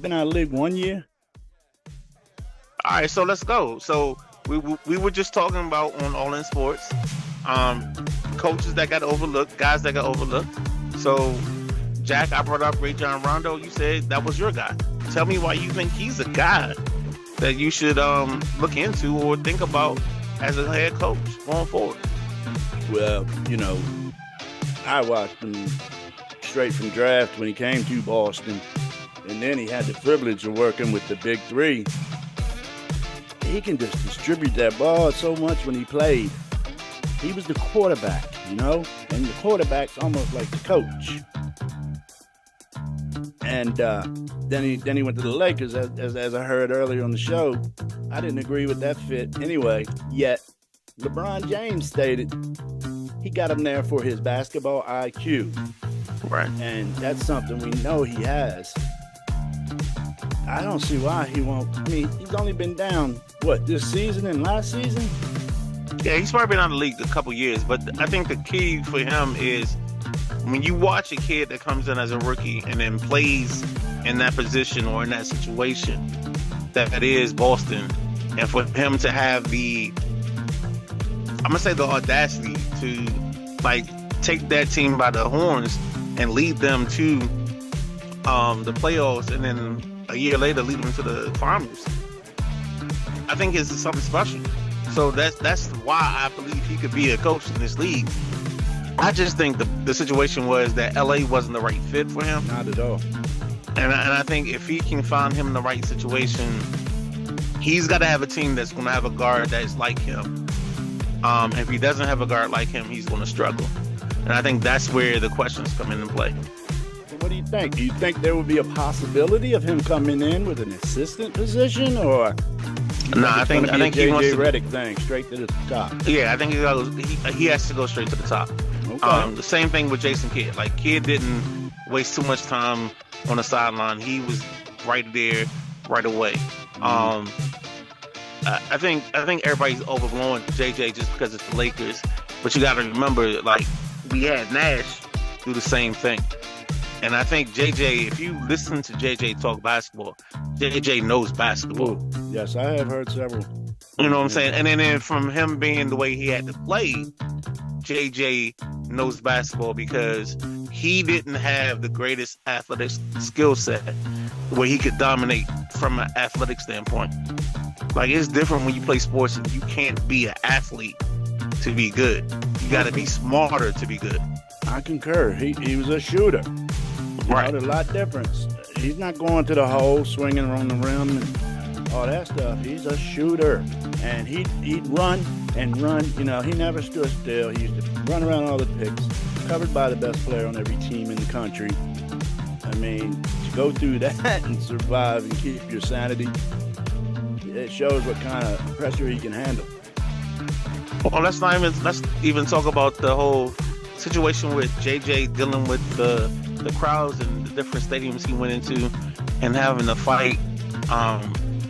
been out of the league 1 year. All right, so let's go. So we were just talking about on All In Sports, coaches that got overlooked, guys that got overlooked. So, Jack, I brought up Rajon Rondo. You said that was your guy. Tell me why you think he's a guy that you should look into or think about as a head coach going forward. Well, I watched him straight from draft when he came to Boston, and then he had the privilege of working with the big three. He can just distribute that ball so much when he played. He was the quarterback, and the quarterback's almost like the coach. And then he went to the Lakers, as I heard earlier on the show. I didn't agree with that fit anyway, yet LeBron James stated he got him there for his basketball IQ. Right. And that's something we know he has. I don't see why he won't. I mean, he's only been down, this season and last season? Yeah, he's probably been out of the league a couple years, but I think the key for him is when you watch a kid that comes in as a rookie and then plays in that position or in that situation that is Boston, and for him to have the audacity to take that team by the horns and lead them to the playoffs, and then a year later lead them to the finals, I think it's something special. So that's why I believe he could be a coach in this league. I just think the situation was that LA wasn't the right fit for him. Not at all. And I think if he can find him in the right situation, he's got to have a team that's going to have a guard that's like him. If he doesn't have a guard like him, he's going to struggle. And I think that's where the questions come into play. So what do you think? Do you think there would be a possibility of him coming in with an assistant position, or? No, I think he wants to. Redick thing, straight to the top. Yeah, I think he has to go straight to the top. Okay. The same thing with Jason Kidd. Kidd didn't waste too much time on the sideline. He was right there, right away. I think everybody's overblowing JJ just because it's the Lakers, but you got to remember, we had Nash do the same thing. And I think JJ, if you listen to JJ talk basketball, JJ knows basketball. Ooh, yes, I have heard several. You know what I'm saying? And then from him being the way he had to play, JJ knows basketball because he didn't have the greatest athletic skill set where he could dominate from an athletic standpoint. It's different when you play sports and you can't be an athlete to be good. You got to be smarter to be good. I concur. He was a shooter. Right. There's a lot of difference. He's not going to the hole, swinging around the rim and all that stuff. He's a shooter. And he'd run and run. He never stood still. He used to run around all the picks, covered by the best player on every team in the country. I mean, to go through that and survive and keep your sanity, it shows what kind of pressure he can handle. Well, let's even talk about the whole situation with JJ dealing with the crowds and the different stadiums he went into and having to fight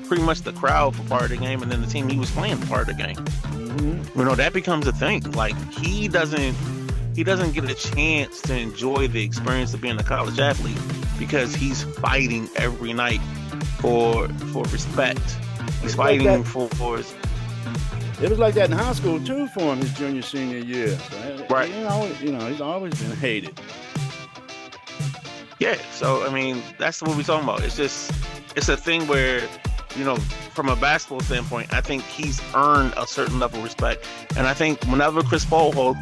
pretty much the crowd for part of the game, and then the team he was playing for part of the game. Mm-hmm. That becomes a thing. He doesn't get a chance to enjoy the experience of being a college athlete because he's fighting every night for respect. He's fighting for his. It was like that in high school too for him his junior senior year. So, right. He's always been hated. Yeah. So that's what we're talking about. It's a thing where, from a basketball standpoint, I think he's earned a certain level of respect. And I think whenever Chris Paul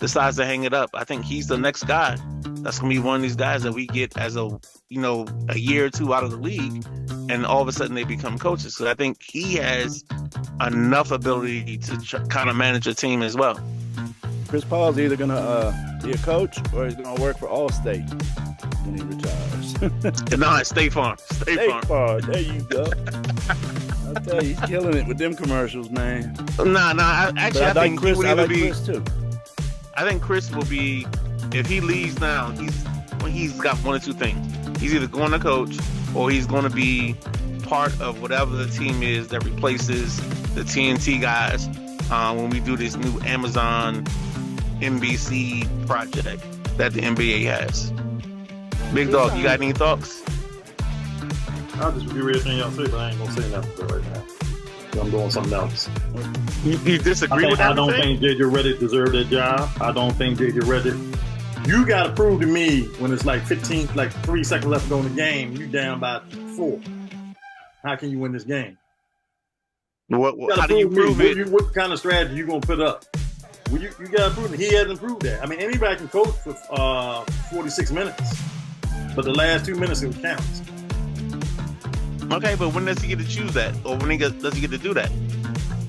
decides to hang it up, I think he's the next guy. That's going to be one of these guys that we get as a year or two out of the league, and all of a sudden they become coaches. So I think he has enough ability to kind of manage a team as well. Chris Paul's either going to be a coach or he's going to work for Allstate when he retires. No, it's State Farm. State Farm. There you go. I'll tell you, he's killing it with them commercials, man. I think Chris, he would be. Chris too. I think Chris will be, if he leaves now, he's got one or two things. He's either going to coach or he's going to be part of whatever the team is that replaces the TNT guys when we do this new Amazon NBC project that the NBA has. Big Dog, you got any thoughts? I'll just review everything y'all say, but I ain't gonna say nothing right now. I'm doing something else. You disagree with that? I don't think JJ Redick deserved that job. I don't think JJ Redick. You got to prove to me when it's like 15, like 3 seconds left to go in the game, you down by 4. How can you win this game? How do you prove it? What kind of strategy you gonna put up? Well, you got to prove it. He hasn't proved that. I mean, anybody can coach for 46 minutes, but the last 2 minutes it counts. Okay, but when does he get to choose that, or when does he get to do that?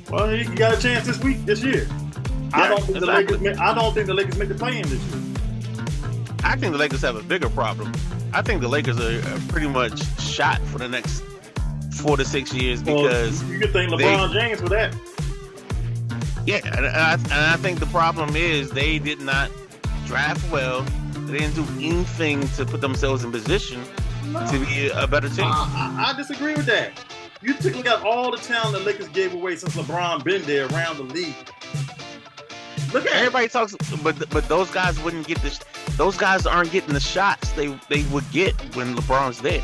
Well, he got a chance this year. I don't think the Lakers make the play-in this year. I think the Lakers have a bigger problem. I think the Lakers are pretty much shot for the next 4 to 6 years because you could thank LeBron James for that. Yeah, and I think the problem is they did not draft well. They didn't do anything to put themselves in position to be a better team. I disagree with that. You took out all the talent the Lakers gave away since LeBron been there around the league. Look at everybody talks, but those guys wouldn't get this. Those guys aren't getting the shots they would get when LeBron's there.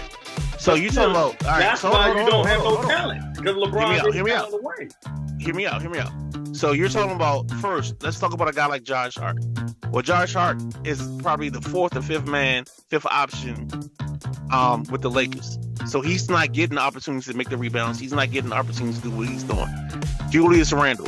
So you talking about? All right, that's why you don't have no talent because LeBron hear me out. Hear me out. So you're talking about first. Let's talk about a guy like Josh Hart. Well, Josh Hart is probably the 4th or 5th option with the Lakers. So he's not getting the opportunities to make the rebounds. He's not getting the opportunities to do what he's doing. Julius Randle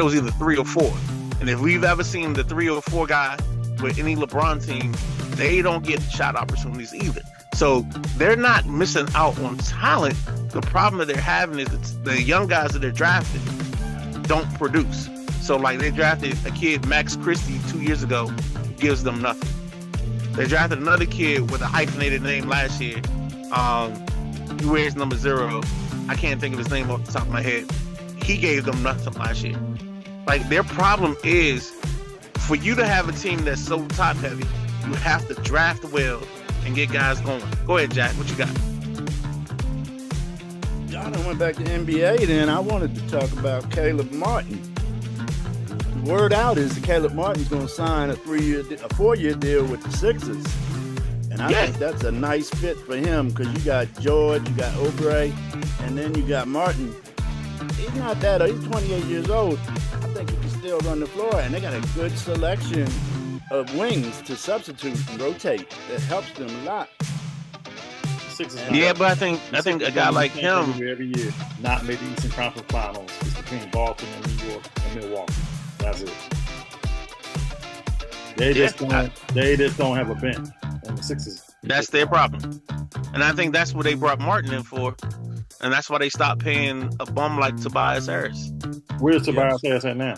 is either 3 or 4. And if we've ever seen the 3 or 4 guy with any LeBron team, they don't get shot opportunities either. So they're not missing out on talent. The problem that they're having is the young guys that they're drafting don't produce. So like they drafted a kid, Max Christie, 2 years ago, gives them nothing. They drafted another kid with a hyphenated name last year. He wears number 0. I can't think of his name off the top of my head. He gave them nothing last year. Like their problem is for you to have a team that's so top heavy, you have to draft well and get guys going. Go ahead, Jack. What you got? Y'all done went back to NBA then. I wanted to talk about Caleb Martin. The word out is that Caleb Martin's going to sign a 4-year deal with the Sixers. And I think that's a nice fit for him because you got George, you got Oubre, and then you got Martin. He's not that old. He's 28 years old. I think he can still run the floor, and they got a good selection of wings to substitute and rotate. That helps them a lot. Yeah, but I think a guy like him every year not make the Eastern Conference Finals. It's between Boston and New York and Milwaukee. That's it. They just don't have a bench, and the Sixers. That's their problem, and I think that's what they brought Martin in for, and that's why they stopped paying a bum like Tobias Harris. Where's Tobias Harris at now?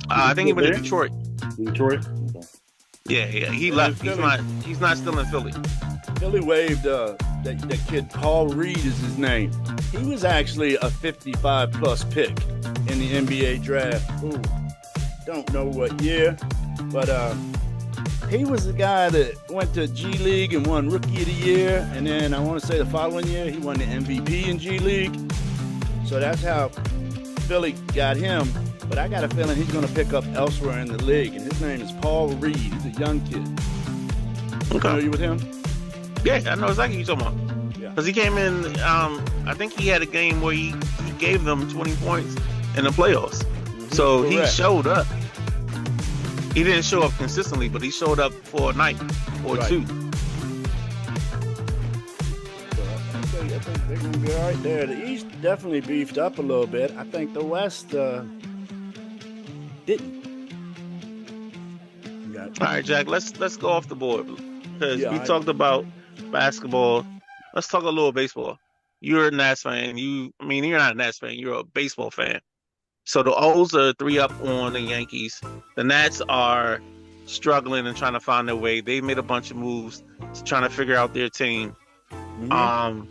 I think he went to Detroit. Detroit. Okay. Yeah, he left. He's not still in Philly. Philly waived that kid Paul Reed is his name. He was actually a 55-plus pick in the NBA draft. Ooh, don't know what year, but he was the guy that went to G League and won Rookie of the Year, and then I want to say the following year he won the MVP in G League. So that's how Philly got him. But I got a feeling he's going to pick up elsewhere in the league, and his name is Paul Reed. He's a young kid. Okay. Familiar with him? Yeah, I know exactly what you're talking about. Yeah. Because he came in, I think he had a game where he gave them 20 points in the playoffs. Mm-hmm. So Correct. He showed up. He didn't show up consistently, but he showed up for a night or two. So I think they're going to be all right there. The East definitely beefed up a little bit. I think the West didn't. All right, Jack, let's go off the board because we talked about basketball. Let's talk a little baseball. You're a Nats fan. You're not a Nats fan. You're a baseball fan. So the O's are 3-up on the Yankees. The Nats are struggling and trying to find their way. They made a bunch of moves trying to figure out their team. Mm-hmm.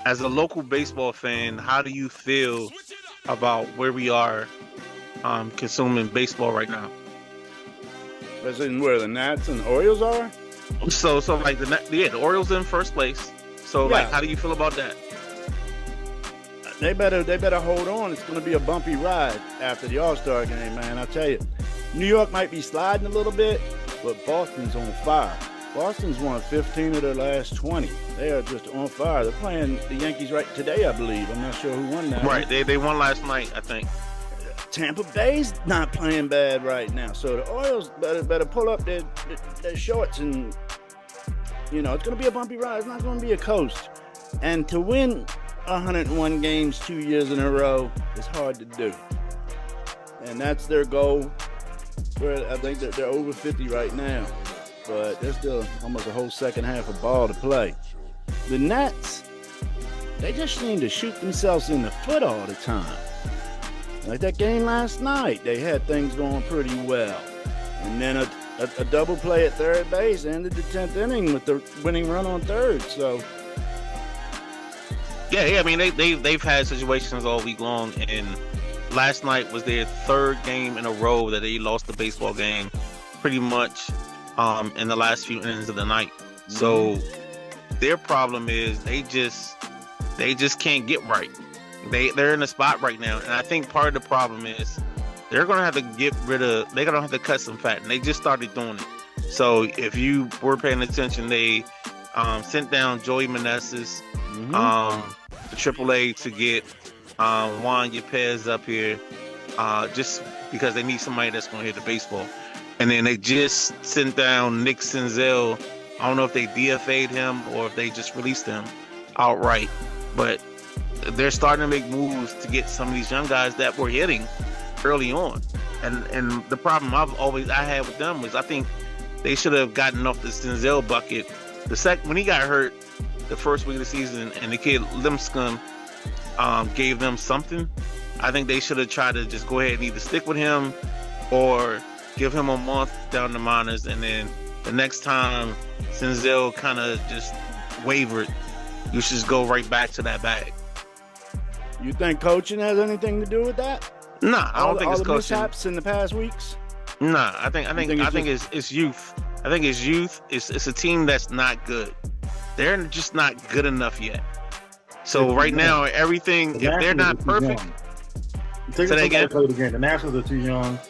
As a local baseball fan, how do you feel about where we are consuming baseball right now? As in where the Nats and the Orioles are? So like the Orioles in first place. So like, how do you feel about that? They better hold on. It's going to be a bumpy ride after the All-Star game, man. I'll tell you. New York might be sliding a little bit, but Boston's on fire. Boston's won 15 of their last 20. They are just on fire. They're playing the Yankees right today, I believe. I'm not sure who won that. Right, they won last night, I think. Tampa Bay's not playing bad right now, so the Orioles better pull up their shorts, and it's going to be a bumpy ride. It's not going to be a coast. And to win 101 games 2 years in a row is hard to do, and that's their goal. I think that they're over 50 right now, but there's still almost a whole second half of ball to play. The Nets, they just seem to shoot themselves in the foot all the time. Like that game last night, they had things going pretty well. And then a double play at third base ended the 10th inning with the winning run on third. So, yeah. I mean, they've had situations all week long, and last night was their third game in a row that they lost the baseball game, pretty much in the last few innings of the night. So their problem is they just can't get right. They're in a spot right now, and I think part of the problem is they're gonna have to cut some fat, and they just started doing it. So if you were paying attention, they sent down Joey Meneses, the AAA, to get Juan Yepez up here, just because they need somebody that's gonna hit the baseball. And then they just sent down Nick Senzel. I don't know if they DFA'd him or if they just released him outright, but they're starting to make moves to get some of these young guys that were hitting early on. And the problem I had with them was I think they should have gotten off the Senzel bucket when he got hurt the first week of the season, and the kid Limscomb gave them something. I think they should have tried to just go ahead and either stick with him or give him a month down the minors, and then the next time Senzel kind of just wavered, you should just go right back to that bag. You think coaching has anything to do with that? Nah, I don't think it's all the coaching. mishaps in the past weeks. Nah, I think it's youth. I think it's youth. It's a team that's not good. They're just not good enough yet. So right now, everything, if they're not perfect, say that again. The Nationals are too young.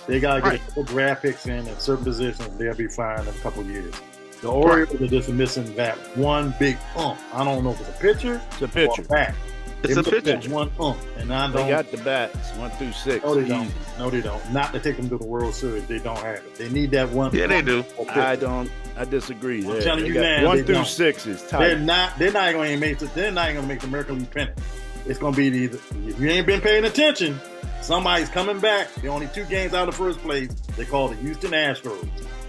They gotta get a couple draft picks in at certain positions. They'll be fine in a couple of years. The Orioles are just missing that one big ump. I don't know if it's a pitcher. It's a pitcher. Or a bat. It's a pitcher. One ump, and I don't. They got the bats 1 through 6. No, they don't. No, they don't. Not to take them to the World Series. They don't have it. They need that one. Yeah, they do. I disagree. I'm telling you now, 1 through 6 is tight. They're not going to make the American League pennant. It's going to be either, if you ain't been paying attention, somebody's coming back. They're only 2 games out of the first place. They call the Houston Astros,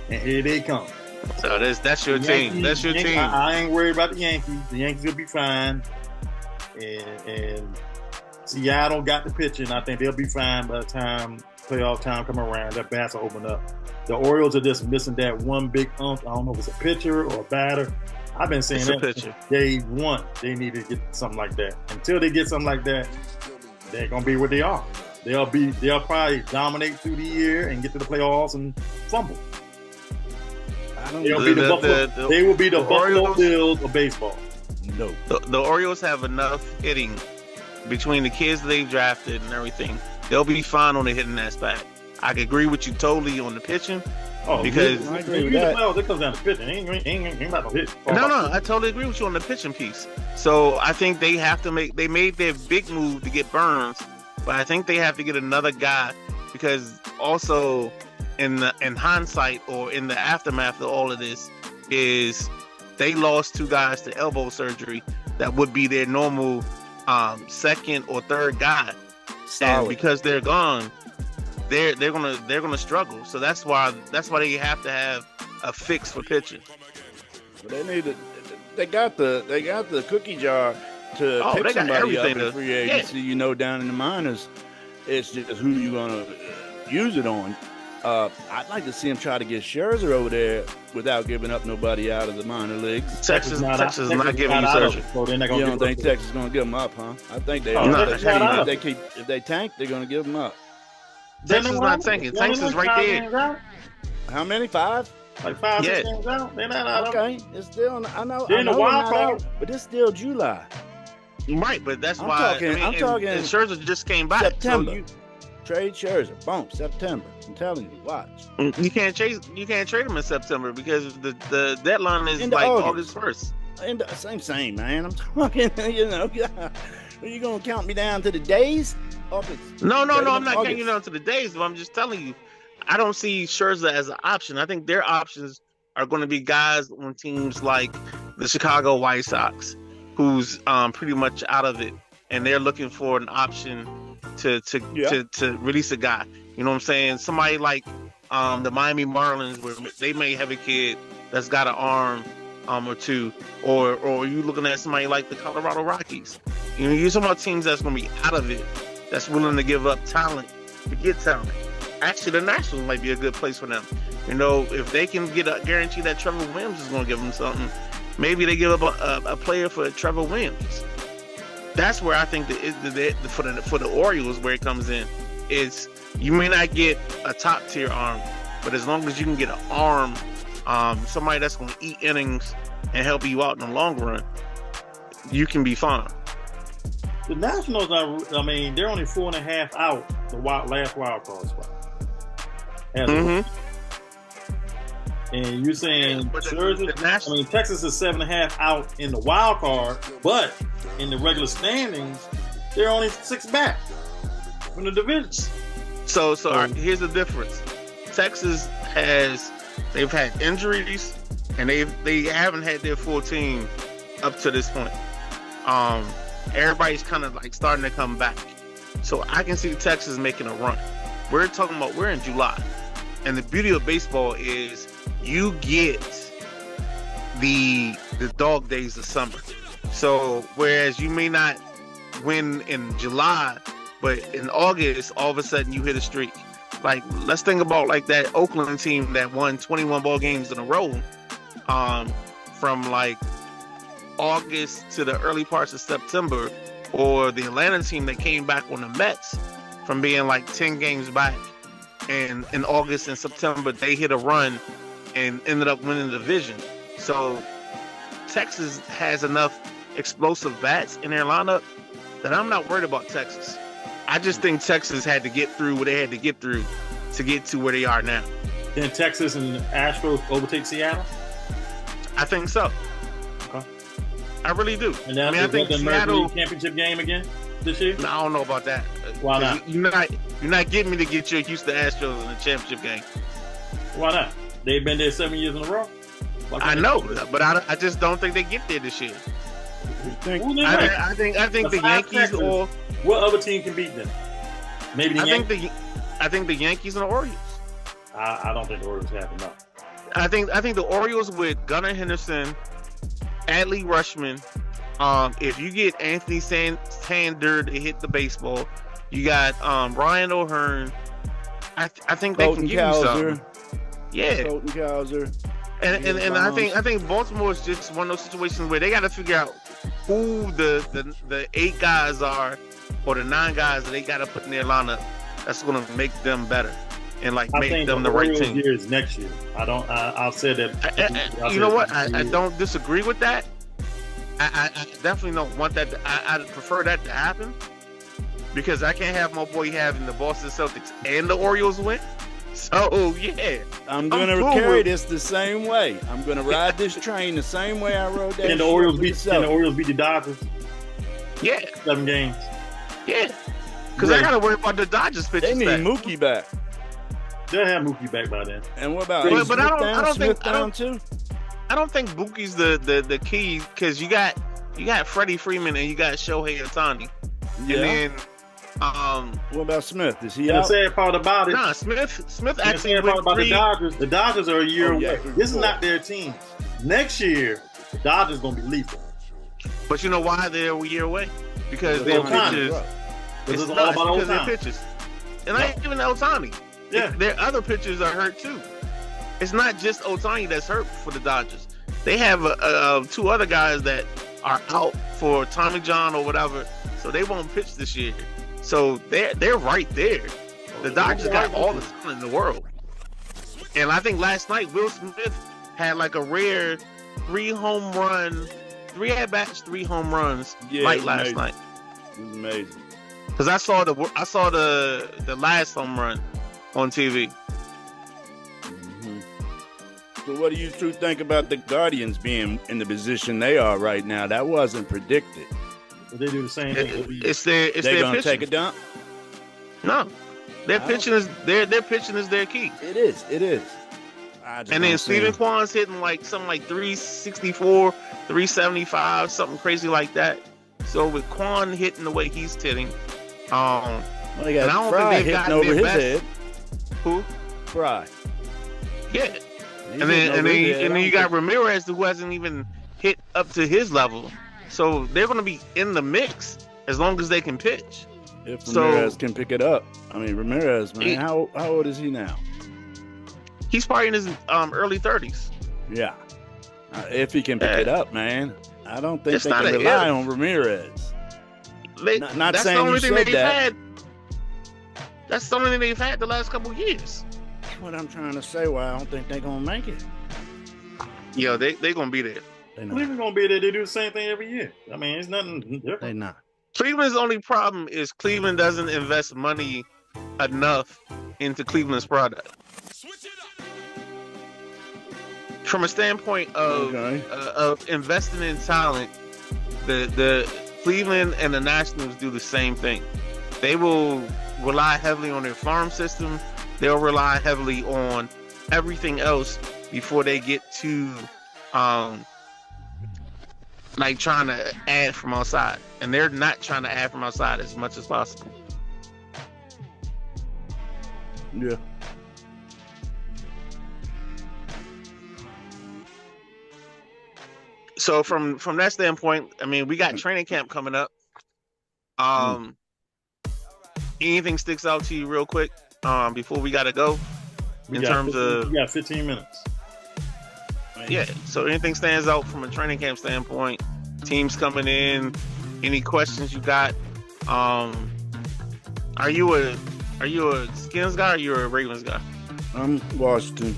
and here they come. So that's your team. That's your team. I ain't worried about the Yankees. The Yankees will be fine. And Seattle got the pitching. I think they'll be fine by the time playoff time come around. Their bats will open up. The Orioles are just missing that one big ump. I don't know if it's a pitcher or a batter. I've been saying that since day one. They need to get something like that. Until they get something like that, they're gonna be where they are. They'll probably dominate through the year and get to the playoffs and fumble. They will be the Buffalo Bills of baseball. No. The Orioles have enough hitting between the kids they've drafted and everything. They'll be fine on the hitting aspect. I agree with you totally on the pitching. Because I agree with that. It comes down to pitching. Ain't about to hit. No, I totally agree with you on the pitching piece. So I think they have to they made their big move to get Burns, but I think they have to get another guy, because also in hindsight or in the aftermath of all of this is they lost 2 guys to elbow surgery that would be their normal second or third guy. Solid. And because they're gone, they're gonna struggle. So that's why they have to have a fix for pitching. They got the cookie jar to pick somebody up in free agency. Yeah. Down in the minors, it's just who you gonna use it on. I'd like to see him try to get Scherzer over there without giving up nobody out of the minor leagues. Texas is not giving you Scherzer. So they're not gonna you don't think Texas is going to give them up, huh? I think they are. If they tank, they're going to give them up. Texas is not tanking. Texas is right there. How many? 5? Like 5, 6 games out. They're not out. Okay, it's still. I know. They're in the wild card, but it's still July. Right, but that's why. I'm talking. And Scherzer just came back. September. Trade Scherzer. Boom. September. I'm telling you. Watch. You can't trade him in September because the deadline is Into like August. August 1st. And same, man. I'm talking. Are you gonna count me down to the days? August. No, Trade him I'm in not August. getting you down to the days, but I'm just telling you, I don't see Scherzer as an option. I think their options are going to be guys on teams like the Chicago White Sox, who's pretty much out of it, and they're looking for an option to release a guy. You know what I'm saying? Somebody like the Miami Marlins, where they may have a kid that's got an arm or two, or you looking at somebody like the Colorado Rockies. You know, you're talking about teams that's going to be out of it, that's willing to give up talent to get talent. Actually, the Nationals might be a good place for them. You know, if they can get a guarantee that Trevor Williams is going to give them something, maybe they give up a player for Trevor Williams. That's where I think for the Orioles, where it comes in, is you may not get a top tier arm, but as long as you can get an arm, somebody that's going to eat innings and help you out in the long run, you can be fine. The Nationals they're only 4.5 out the last wild card spot. And you're saying Texas is 7.5 out in the wild card, but in the regular standings, they're only 6 back from the division. So here's the difference. Texas they've had injuries, and they haven't had their full team up to this point. Everybody's kind of like starting to come back. So I can see Texas making a run. We're in July. And the beauty of baseball is you get the dog days of summer. So whereas you may not win in July, but in August, all of a sudden you hit a streak. Like, let's think about like that Oakland team that won 21 ball games in a row from like August to the early parts of September, or the Atlanta team that came back on the Mets from being like 10 games back, and in August and September they hit a run and ended up winning the division. So Texas has enough explosive bats in their lineup that I'm not worried about Texas. I just think Texas had to get through what they had to get through to get to where they are now. Can Texas and Astros overtake Seattle? I think so. Okay. I really do. And now I think the American Seattle League Championship game again this year? No, I don't know about that. Why not? You're not getting me to get your Houston Astros in the championship game. Why not? They've been there 7 years in a row. I know, but I just don't think they get there this year. I think the Yankees Texas, or what other team can beat them? Maybe the Yankees. I think the Yankees and the Orioles. I don't think the Orioles have enough. I think the Orioles with Gunnar Henderson, Adley Rutschman. If you get Anthony Sander to hit the baseball, you got Ryan O'Hearn. I think they can give you something. Yeah. Colton Cowser. And I think Baltimore is just one of those situations where they got to figure out who the 8 guys are, or the 9 guys that they got to put in their lineup that's going to make them better and like make them the right team. Year is next year. I'll say that. You know what? I don't disagree with that. I definitely don't want that. I prefer that to happen, because I can't have my boy having the Boston Celtics and the Orioles win. So yeah, I'm gonna carry this the same way. I'm gonna ride this train the same way I rode that. Can the Orioles beat the Dodgers? Yeah, 7 games. Yeah, because I gotta worry about the Dodgers pitching. They need Mookie back. They'll have Mookie back by then. And what about but I don't think Mookie's the key, because you got Freddie Freeman and you got Shohei Ohtani. Yeah. And then what about Smith? Is he out? out? The sad part about it. Nah, Smith actually the sad part about the Dodgers. The Dodgers are a year away. Yeah. This is not their team. Next year, the Dodgers gonna be lethal. But you know why they're a year away? Because their pitchers. It's all about because their Ohtani. pitchers. And I ain't even Ohtani. Yeah. Their other pitchers are hurt too. It's not just Ohtani that's hurt for the Dodgers. They have 2 other guys that are out for Tommy John or whatever, so they won't pitch this year. So they're right there. The Dodgers got all the talent in the world. And I think last night Will Smith had like a rare 3 at-bats, 3 home runs last night. It was amazing. Because I saw the last home run on TV. So what do you two think about the Guardians being in the position they are right now? That wasn't predicted. They do the same thing. It's their They're gonna pitching. take a dump. No, their pitching is their key. It is. It is. And then Stephen Kwan's hitting like something like 364, 375, something crazy like that. So with Kwan hitting the way he's hitting, well, they and I got don't Fry think they've hitting gotten over their his best. head. Who? Fry. Yeah. He's And hitting then over his head. you got Ramirez who hasn't even hit up to his level. So they're going to be in the mix as long as they can pitch. If So- Ramirez can pick it up. I mean, Ramirez, man, how old is he now? He's probably in his early 30s. Yeah. If he can pick it up, man. I don't think It's they not can a rely if. on Ramirez. Not That's saying the only you thing said they've that. had. That's the only thing they've had the last couple of years. That's what I'm trying to say. Why I don't think they're gonna make it. Yo, they gonna be there. They Cleveland not. gonna be there. They do the same thing every year. I mean, it's nothing different. They not. Cleveland's only problem is Cleveland doesn't invest money enough into Cleveland's product. From a standpoint of Okay. of investing in talent, the Cleveland and the Nationals do the same thing. They will rely heavily on their farm system. They'll rely heavily on everything else before they get to like trying to add from outside. And they're not trying to add from outside as much as possible. Yeah. So from that standpoint, I mean, we got training camp coming up. Anything sticks out to you real quick before we gotta go? We In got terms 15 of- we got 15 minutes. Yeah. So anything stands out from a training camp standpoint? Teams coming in. Any questions you got? Are you a Skins guy or you a Ravens guy? I'm Washington.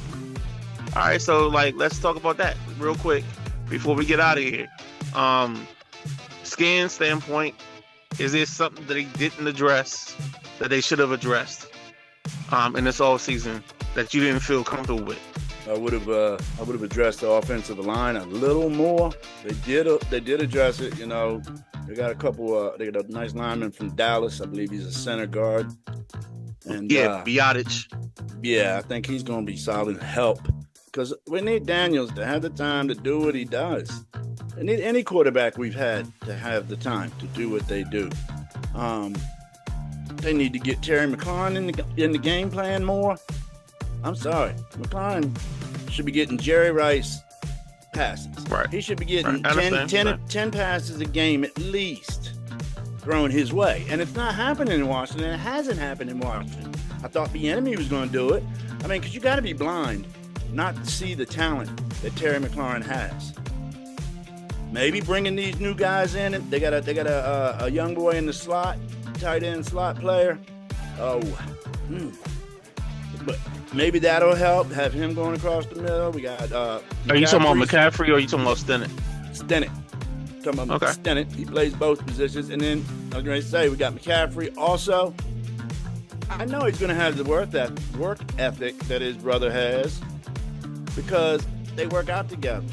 All right, so like let's talk about that real quick before we get out of here. Skin standpoint, is there something that he didn't address that they should have addressed in this all season that you didn't feel comfortable with? I would have addressed the offensive line a little more. They did address it. You know, they got a couple. They got a nice lineman from Dallas. I believe he's a center guard. And Biotic. yeah, I think he's going to be solid help because we need Daniels to have the time to do what he does. We need any quarterback we've had to have the time to do what they do. They need to get Terry McLaurin in the game plan more. I'm sorry, McLaurin should be getting Jerry Rice passes. Right. He should be getting Right. I understand. 10 passes a game at least thrown his way. And it's not happening in Washington. It hasn't happened in Washington. I thought the enemy was going to do it. I mean, because you got to be blind not to see the talent that Terry McLaurin has. Maybe bringing these new guys in. They got a young boy in the slot, tight end slot player. But maybe that'll help. Have him going across the middle. We got. Are you talking about McCaffrey or are you talking about Stennett? Stennett. Talking about Okay. Stennett. He plays both positions. And then I was going to say we got McCaffrey also. I know he's going to have the work ethic that his brother has because they work out together.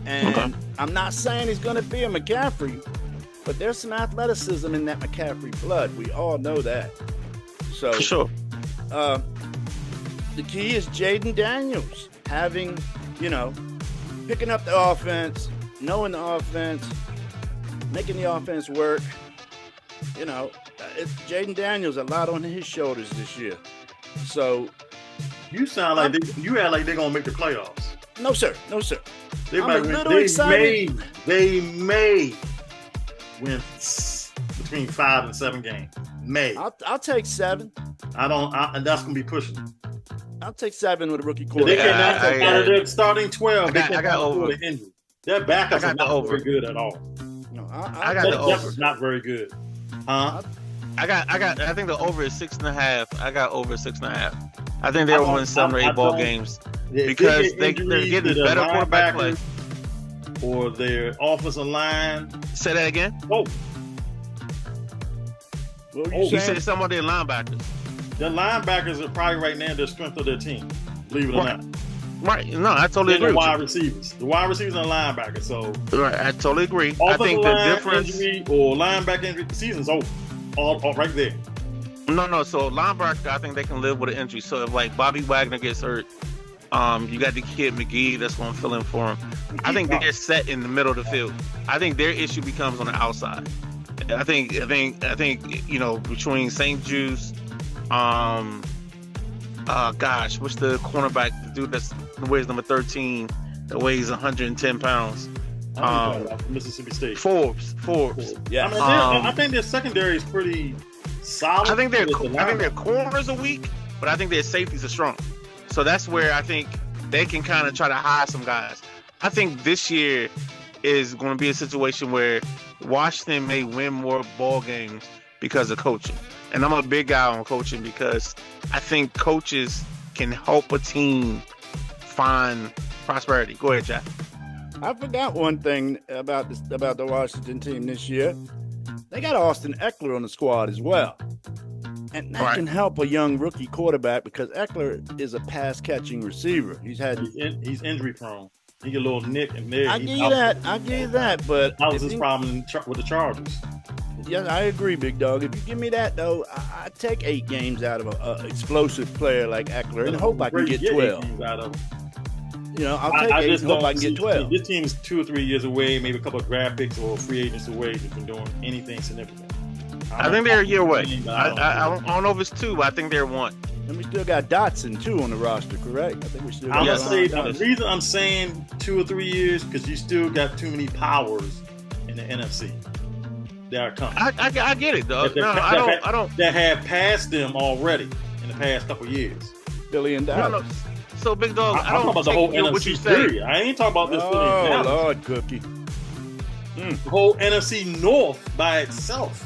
And Okay. I'm not saying he's going to be a McCaffrey, but there's some athleticism in that McCaffrey blood. We all know that. So For sure. the key is Jaden Daniels having, picking up the offense, knowing the offense, making the offense work. It's Jaden Daniels a lot on his shoulders this year. So, You sound like you act like they're gonna make the playoffs. no, sir. They I'm might a win. little excited. They may win between 5 and 7 games. May. I'll take 7. And that's gonna be pushing. I'll take 7 with a rookie They quarterback. cannot take out of their starting 12. I got They cannot over. afford an injury. Their backups I are got the not over. very good at all. No, I got Their the depth over. is not very good. Huh? I think the over is 6.5. I got over 6.5. I think they'll win 7 or 8 ball games If because they get they're injuries getting to their better quarterback play. linebackers or their offensive line. Say that again. Oh, What were Oh, you You saying? said some of their linebackers. Their linebackers are probably right now the strength of their team. Believe it or Right. not. Right. No, I totally They're agree the with wide receivers. The wide receivers and linebackers. So you. Right. I totally agree. I offensive think the line difference. injury or linebacker injury, the season's over. All right there. No. So linebacker, I think they can live with an injury. So if like Bobby Wagner gets hurt, you got the kid McGee that's going to fill in for him. I think they're set in the middle of the field. I think their issue becomes on the outside. I think between St. Juice, what's the cornerback? The dude that weighs number 13, that weighs 110 pounds. Mississippi State. Forbes. Yeah. I mean, I think their secondary is pretty solid. I think their linebackers. corners are weak, but I think their safeties are strong. So that's where I think they can kind of try to hide some guys. I think this year is going to be a situation where Washington may win more ball games because of coaching. And I'm a big guy on coaching because I think coaches can help a team find prosperity. Go ahead, Jack. I forgot one thing about the Washington team this year. They got Austin Eckler on the squad as well. And that Right. can help a young rookie quarterback because Eckler is a pass-catching receiver. He's He's injury prone. He get a little nick and there. I give you that, but That was if his you- problem with the Chargers. Yeah, I agree, big dog. If you give me that, though, I take 8 games out of an explosive player like Eckler and hope I can get 12. Out of You know, I'll take 8 and hope I can get 12. This team is 2 or 3 years away, maybe a couple of draft picks or free agents away from doing anything significant. I think they're a year away. I I don't know if it's 2, but I think they're 1. And we still got Dotson, too, on the roster, correct? I think we still I'm got gonna say Dotson. the reason I'm saying 2 or 3 years because you still got too many powers in the NFC that are coming I get it, dog. That- No, that- I don't. that have passed them already in the past couple of years. Billy and No, Dallas. no. So, big dog, I'm I talking don't about the whole take what NFC you say. period. I ain't talking about this Philly and Oh, Dallas. Lord, Cookie. The whole NFC North by itself.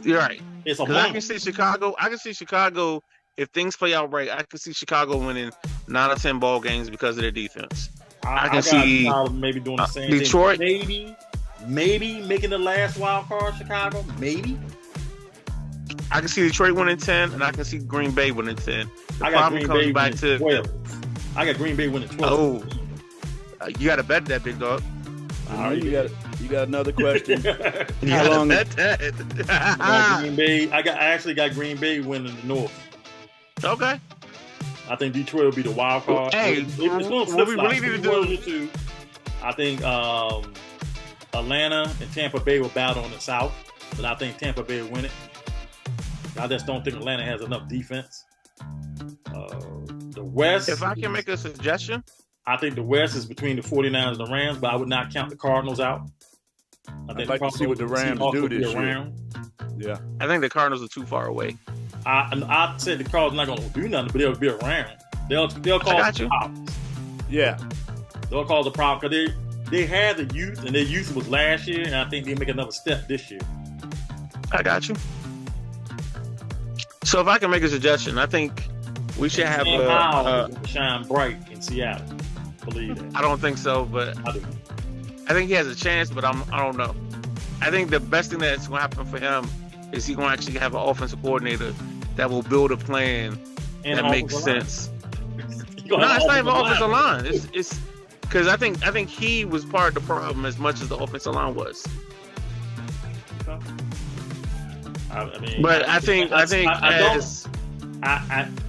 You're right. It's a Because I hump. can see Chicago. I can see Chicago if things play out right. I can see Chicago winning 9 or 10 ball games because of their defense. I can got see, Chicago maybe doing the same Detroit. thing. Maybe making the last wild card. Chicago, maybe. I can see Detroit winning 10, and I can see Green Bay winning 10. The I got problem Green comes Bay back winning to 12. I got Green Bay winning 12. you got to bet that, big dog. You got another question? You How got to long- bet I that. got Green Bay. I actually got Green Bay winning the North. Okay. I think Detroit will be the wild card. Hey, it's going to what flip we really need to do- I think Atlanta and Tampa Bay will battle in the South, but I think Tampa Bay will win it. I just don't think Atlanta has enough defense. The West, If I can make a suggestion, I think the West is between the 49ers and the Rams, but I would not count the Cardinals out. I I'd like to see what the Rams Seahawks do will be this year. around. Yeah. I think the Cardinals are too far away. I said the Cardinals not going to do nothing, but they'll be around. They'll call got it you. problems. Yeah. They'll call the problem because they had the youth, and their youth was last year, and I think they make another step this year. I got you. So if I can make a suggestion, I think we should have Sam Howell a. is gonna shine bright in Seattle. Believe that. I don't think so, but I do. I think he has a chance, but I don't know. I think the best thing that's going to happen for him is he's going to actually have an offensive coordinator that will build a plan And that the makes offensive line. sense. You No, gonna have it's not even offensive offensive line. It's because I think he was part of the problem as much as the offensive line was. I mean, But I think I don't- as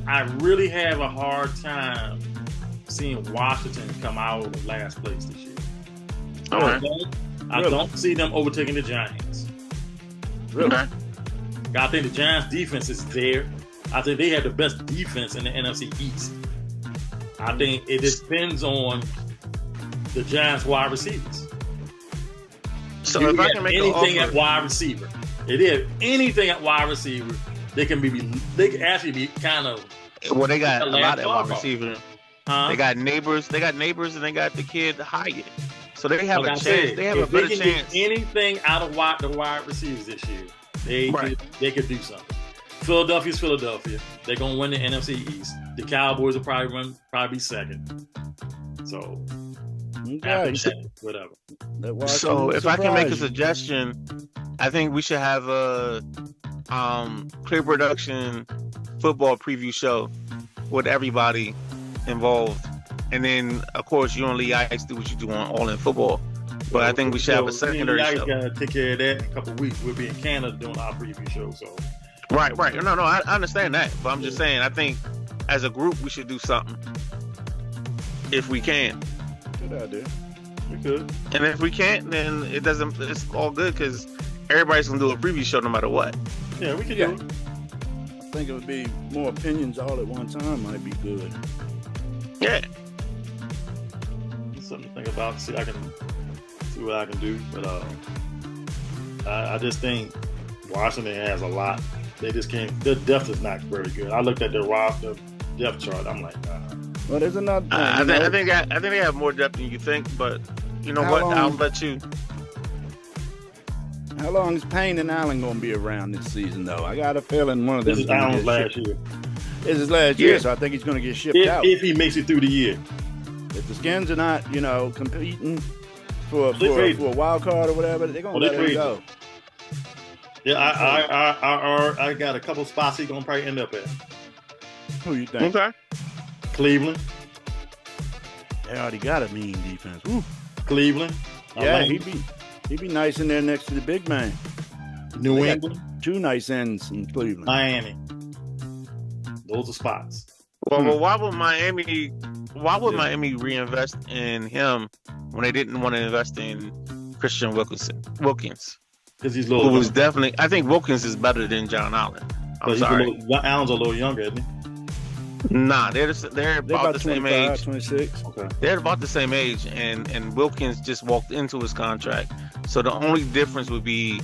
I really have a hard time seeing Washington come out of last place this year. all right. I don't see them overtaking the Giants. Really? Okay. I think the Giants' defense is there. I think they have the best defense in the NFC East. I think it depends on the Giants' wide receivers. So You if I have can make an anything at offer, wide receiver, if they have anything at wide receiver, they can actually be kind of. well, they got a the lot last at wild wide card. receiver. Huh? They got neighbors, and they got the kid Hyatt. So they have Like a I chance. said, They have if a better they can chance. get anything out of the wide receivers this year, Right. they could do something. Philadelphia's Philadelphia. They're gonna win the NFC East. The Cowboys will probably be second. So Okay. Whatever. Let Washington So if I can make a surprise you. suggestion, I think we should have a clear production football preview show with everybody involved, and then of course you and Lee Ice do what you do on All In Football. But I think we should have a secondary I show. gotta take care of that in a couple of weeks. We'll be in Canada doing our preview show. So Right. No, I understand that, but I'm just saying I think as a group we should do something if we can. Good idea. we could. And if we can't, then it doesn't. It's all good because everybody's gonna do a preview show no matter what. Yeah, we could Yeah. do it. I think it would be more opinions all at one time might be good. Yeah. It's something to think about. See, I can see what I can do, but I just think Washington has a lot. They just can't. Their depth is not very good. I looked at their roster depth chart. I'm like, nah. Well, there's another thing. I you know, think they have more depth than you think, but you know How what? long- I'll let you. how long is Payne and Allen going to be around this season, though? I got a feeling one of them. This is Allen's last year. This is last year, Yeah. so I think he's going to get shipped out. If he makes it through the year. If the Skins are not, competing for They trade- a wild card or whatever, they're going Oh, to they let him trade- go. Yeah, I got a couple spots he's gonna probably end up at. Who you think? Okay. Cleveland. They already got a mean defense. Woo. Cleveland. Yeah, Atlanta, he'd be nice in there next to the big man. New they got- England, Two nice ends in Cleveland. Miami. Those are spots. Well, why would Miami reinvest in him when they didn't want to invest in Christian Wilkins, Because he's a who little. was definitely. I think Wilkins is better than John Allen. I'm sorry. Allen's a little younger, isn't he? Nah, they're They're about the same 25, age. 26. Okay. They're about the same age, and Wilkins just walked into his contract. So the only difference would be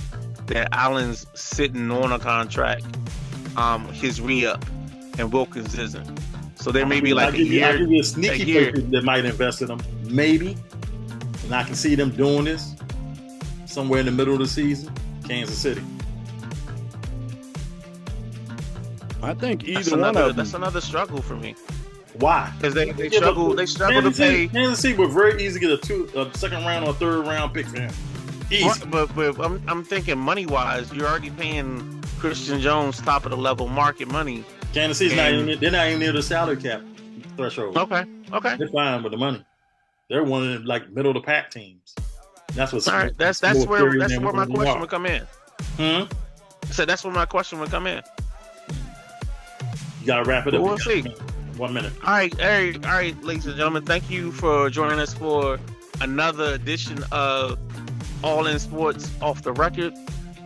that Allen's sitting on a contract, his re-up, and Wilkins isn't. So there may be like I'll a give you a year. sneaky year. person that might invest in him, maybe. And I can see them doing this somewhere in the middle of the season. Kansas City. I think That's either one of them. that's another struggle for me Why? because they struggle. They struggle to pay. Kansas City would very easy get a second round or third round pick for him. Easy. But I'm thinking money wise, you're already paying Christian Jones top of the level market money. Kansas City's they're not even near the salary cap threshold. Okay. They're fine with the money. They're one of the like middle of the pack teams. That's what's All right. That's more where serious than my what we question are. would come in. Hmm? So that's where my question would come in. You gotta wrap it up. We'll see. 1 minute. All right, ladies and gentlemen, thank you for joining us for another edition of All In Sports Off the Record.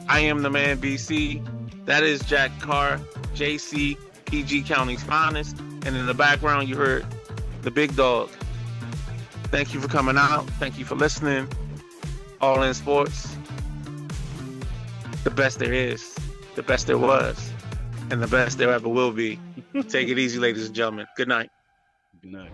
I am the man BC. That is Jack Carr, JC, PG County's finest. And in the background, you heard the big dog. Thank you for coming out. Thank you for listening. All In Sports. The best there is, the best there was, and the best there ever will be. Take it easy, ladies and gentlemen. Good night. Good night.